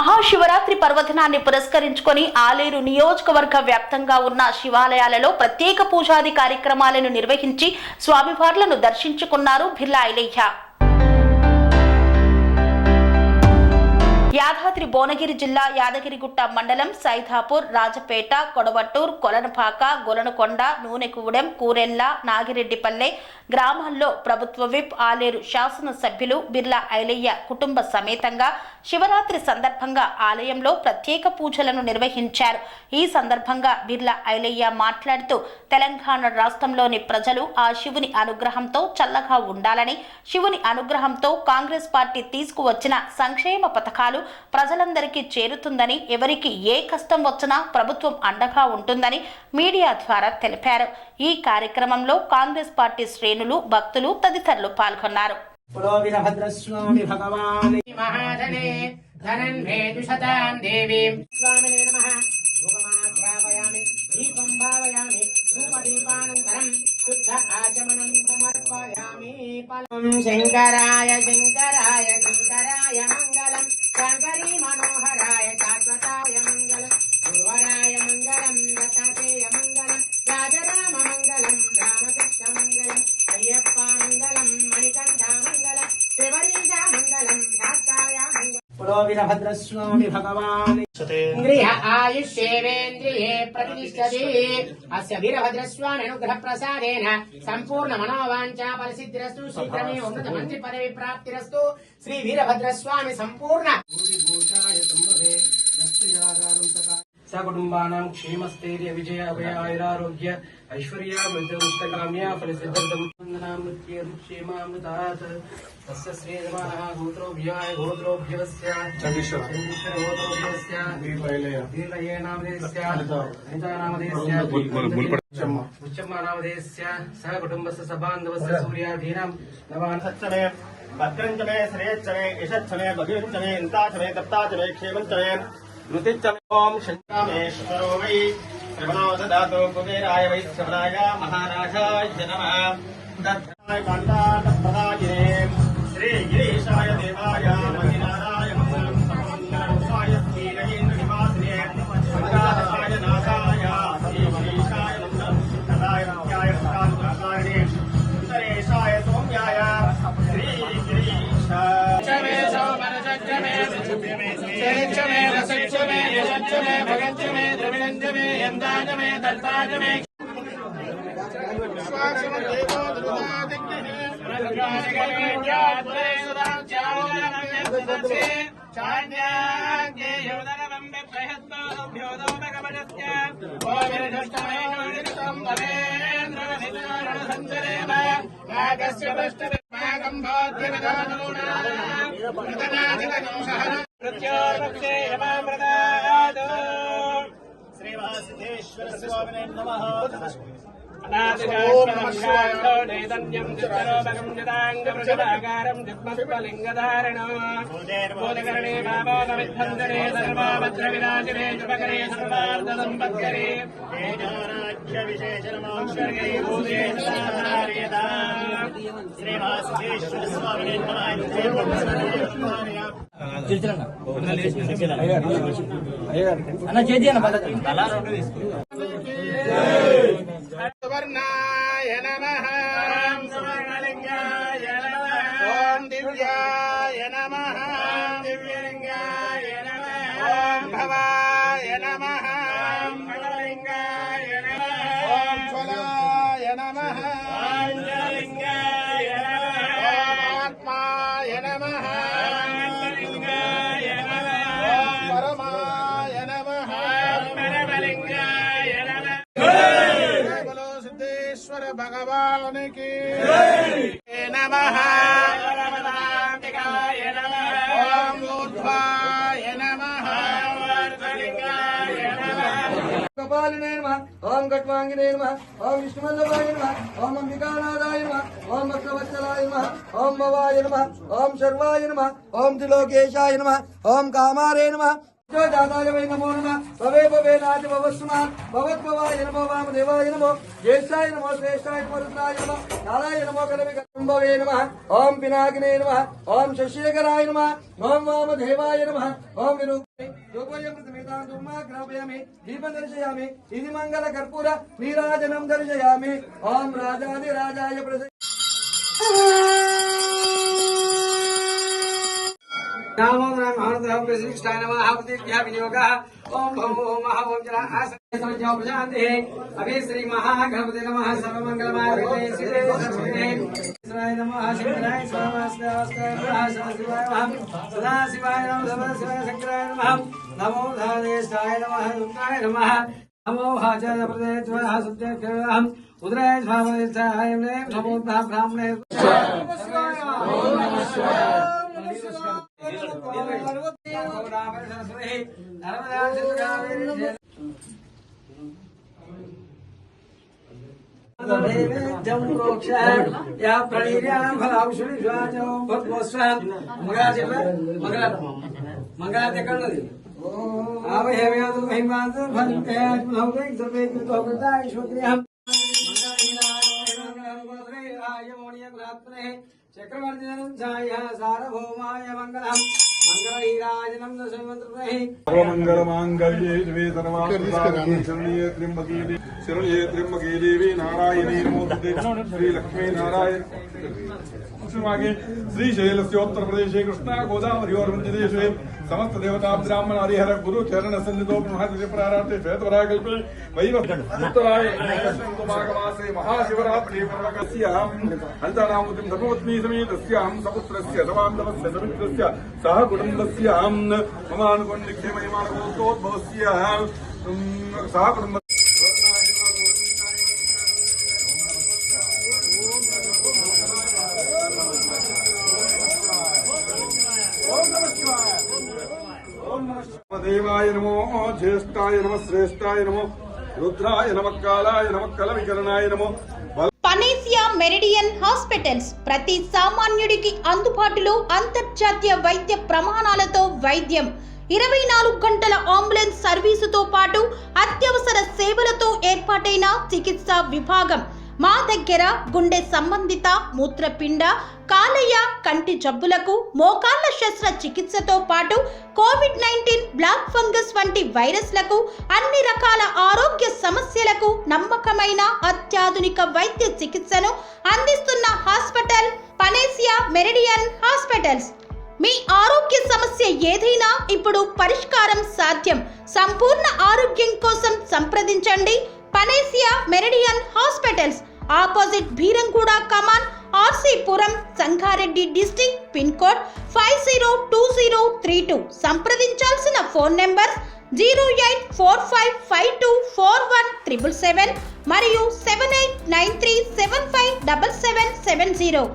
మహాశివరాత్రి పర్వదినాన్ని పురస్కరించుకొని ఆలేరు నియోజకవర్గ వ్యాప్తంగా ఉన్న శివాలయాలలో ప్రత్యేక పూజాది కార్యక్రమాలను నిర్వహించి స్వామివార్లను దర్శించుకున్నారు బిర్లా ఐలయ్య. యాదాద్రి భువనగిరి జిల్లా యాదగిరిగుట్ట మండలం సైదాపూర్, రాజపేట, కొడవట్టూర్, కొలనపాక, గొలనకొండ, నూనెగూడెం, కూరెల్ల, నాగిరెడ్డిపల్లె గ్రామాల్లో ప్రభుత్వ విప్ ఆలేరు శాసనసభ్యులు బిర్లా ఐలయ్య కుటుంబ సమేతంగా శివరాత్రి సందర్భంగా ఆలయంలో ప్రత్యేక పూజలను నిర్వహించారు. ఈ సందర్భంగా బిర్లా ఐలయ్య మాట్లాడుతూ తెలంగాణ రాష్ట్రంలోని ప్రజలు ఆ శివుని అనుగ్రహంతో చల్లగా ఉండాలని, శివుని అనుగ్రహంతో కాంగ్రెస్ పార్టీ తీసుకువచ్చిన సంక్షేమ పథకాలు ప్రజలందరికీ చేరుతుందని, ఎవరికి ఏ కష్టం వచ్చినా ప్రభుత్వం అండగా ఉంటుందని మీడియా ద్వారా తెలిపారు. ఈ కార్యక్రమంలో కాంగ్రెస్ పార్టీ శ్రేణులు, భక్తులు తదితరులు పాల్గొన్నారు. శంకరాయ శంకరాయ శంకరాయ మంగళం, శంకరీ మనోహరాయ శాశ్వతాయ మంగళం, గురువరాయ మంగళం, దత్తాత్రేయ మంగళం, రాజరామ మంగళం, రామకృష్ణ మంగళం, అయ్యప్ప మంగళం, మణికంఠ మంగళం, శ్రీవరీజ మంగళం, శాస్త్రాయ మంగళం. పురోవిరభద్రస్వామి భగవాన్ గృహ ఆయుష్యేవేంద్రియే ప్రతిష్టతి. అస్య వీరభద్రస్వామి అనుగ్రహ ప్రసాదేన సంపూర్ణ మనోవాంఛా ఫలసిద్ధిరస్తు. శీఘ్రమే ఉన్నత మంత్రి పదవి ప్రాప్తిరస్తు. శ్రీ వీరభద్రస్వామి సంపూర్ణ సకుటుంబానాం క్షేమస్థైర్య విజయ అభయ ఆయురారోగ్య ఐశ్వర్య మృత్యుముక్తకామ్య ఫలసిద్ధిర్దం క్షేమామృతాత్ తస్య శ్రీజమానః గోత్రోభ్యాయ గోత్రోభ్యవస్య గోత్రోభ్యస్య వీరయ్య నామధేయస్య అనితా నామధేయస్య ఉచ్చమ్మ నామధేయస్య సహ కుటుంబస్య సబాంధవస్య సూర్యాధీనం నవాన్ సచ్చమే భద్రం చ మే శ్రేయశ్చ మే యశశ్చ మే భగవంచ మే ఇంతా చ మే దత్తా చ మే క్షేమం చ మే ఓం శంకరేశ్వరో వై శ్రవణో దదాతు కుబేరాయ వై శ్రవణాయ మహారాజాయ నమః. దత్తాయ కాంతాపదాయే శ్రీ గిరీశాయ దేవాయ మహినారాయ మంగళం, సర్వమంగళరూపాయ శ్రీరయేంద్ర నివాసినే మంగళాయ నాథాయ శ్రీ గిరీశాయ మంగళం, సదాయ నిత్యాయ సదాకారణే సుందరేశాయ సౌమ్యాయ శ్రీ గిరీశాయ శ్రీవాసిదేశ్వర స్వామినే నమః. నైదన్యం చిత్తరోపగం జదాంగవృషభాకారం జగ్మస్వలింగధారణం బోధకరణే భావోగవిధ్వంసనే సర్వాభద్ర వినాశనే శుభకరే సర్వార్థ సంపత్కరే రాజ్య విశేషణమాక్షరే భూషేషార్యదా. శ్రీవాసిదేశ్వర స్వామినే అన్న చేతి అన్న పద్ధతి సువర్ణాయ నమః, ఓం సువర్ణలింగాయ నమః, ఓం దివ్యాయ నమః, దివ్యలింగాయ నమః, ఓం భవాయ నమః, భవలింగాయ నమః, ఓం జ్వలాయ నమః, లింగాయ నమః, ఓం ఆత్మాయ నమః, లింగాయ నమః, ఓం పరమాయ నమః, పరమలింగాయ నమః. భగవాన్ కి నమః. ఓం ఊర్ధ్వాయ నమః, వర్ధలింగాయ నమః. గోపాలినే నమః, ఓం గట్వాంగినే నమః, ఓం విష్ణువల్లభాయ నమః, ఓం అంబికానాథాయ నమః, ఓం భక్తవత్సలాయ నమః, ఓం భవాయ నమః, ఓం శర్వాయ నమః, ఓం త్రిలోకేశాయ నమః, ఓం కామారే నమః, जाताय वै नमो नमः भवे भवे नाति भवस्मात् भवद्भवाय नमो वामदेवाय नमो ज्येष्ठाय नमो श्रेष्ठाय नमो रुद्राय नमो कालाय नमो कलविकम्भवे नमः ओम पिनाकिने नमः ओम शशिशेखराय नमः ओम वामदेवाय नमः ओम विरूपे योगवयं प्रथमेतां दुर्मा ग्रापयामि दीपं दर्शयामि इति मंगल कर्पूर नीराजनं दर्शयामि ओम राजाधिराजाय प्रसन्न नमो नमः श्रीकृष्णाय नमः हावतिभ्यः विनियोगः ओम भवो महाओम जरा आसनजो प्रशांति अभि श्री महागणपति नमः सर्वमंगलमय श्री सरस्वती नमः शिवाय सदा शिवाय नमः शिवाय शंकराय नमः नमो धादेशाय नमः रुद्राय नमः नमो हाजय प्रदेश्वरः सत्यक्षरः उदराय भावयसाय नमः समुद्धा ब्राह्मणे ओम नमः शिवाय सर्वमंगलमांगल्ये शिवे सर्वार्थसाधिके शरण्ये त्र्यंबके देवी नारायणी नमोस्तुते श्री लक्ष्मी नारायण श्रीशैलस्योत्तर प्रदेशे कृष्णा गोदावरीवर्वन्त्यदेशे समस्त देवता ब्राह्मण हरिहर गुरु चरण सन्निधो महादिव्यप्रारार्थे श्वेतवराकल्पे वैवत्तराय माघमासे महाशिवरात्रि पर्वकस्याम् हरितानामुतिं धर्मपत्नी समेतस्यां सपुत्रस्य सबान्धवस्य समित्रस्य सह कुटुम्बस्याम् ममानुकोण्डिक्षे महिमानकोत्तोद्भवस्य सह कुटुम्ब देवाय नमो ज्येष्ठाय नमः श्रेष्ठाय नमो रुद्राय नमः कालाय नमः कलविकरणाय नमो పనేసియా మెరిడియన్ హాస్పిటల్స్ ప్రతి సామాన్యుడికి అందుబాటులో అంతర్జాతీయ వైద్య ప్రమాణాలతో వైద్యం 24 గంటల అంబులెన్స్ సర్వీసుతో పాటు అత్యవసర సేవలతో ఏర్పాటైన చికిత్సా విభాగం మా దగ్గర గుండె సంబంధిత మూత్రపిండ కాలేయ కంటి జబ్బులకు మోకాళ్ల శస్త్రచికిత్సతో పాటు కోవిడ్-19 బ్లాక్ ఫంగస్ వంటి వైరస్లకు అన్ని రకాల ఆరోగ్య సమస్యలకు నమ్మకమైన అత్యాధునిక వైద్య చికిత్సను అందిస్తున్న హాస్పిటల్ పనేసియా మెరిడియన్ హాస్పిటల్స్. మీ ఆరోగ్య సమస్య ఏదైనా ఇప్పుడు పరిష్కారం సాధ్యం. సంపూర్ణ ఆరోగ్యం కోసం సంప్రదించండి Panacea Meridian hospitals, opposite Beeramguda Kaman, RC Puram, Sangareddy district, pin code 502032. సంప్రదించాల్సిన ఫోన్ నెంబర్స్ 0845524177 మరియు 7893757770.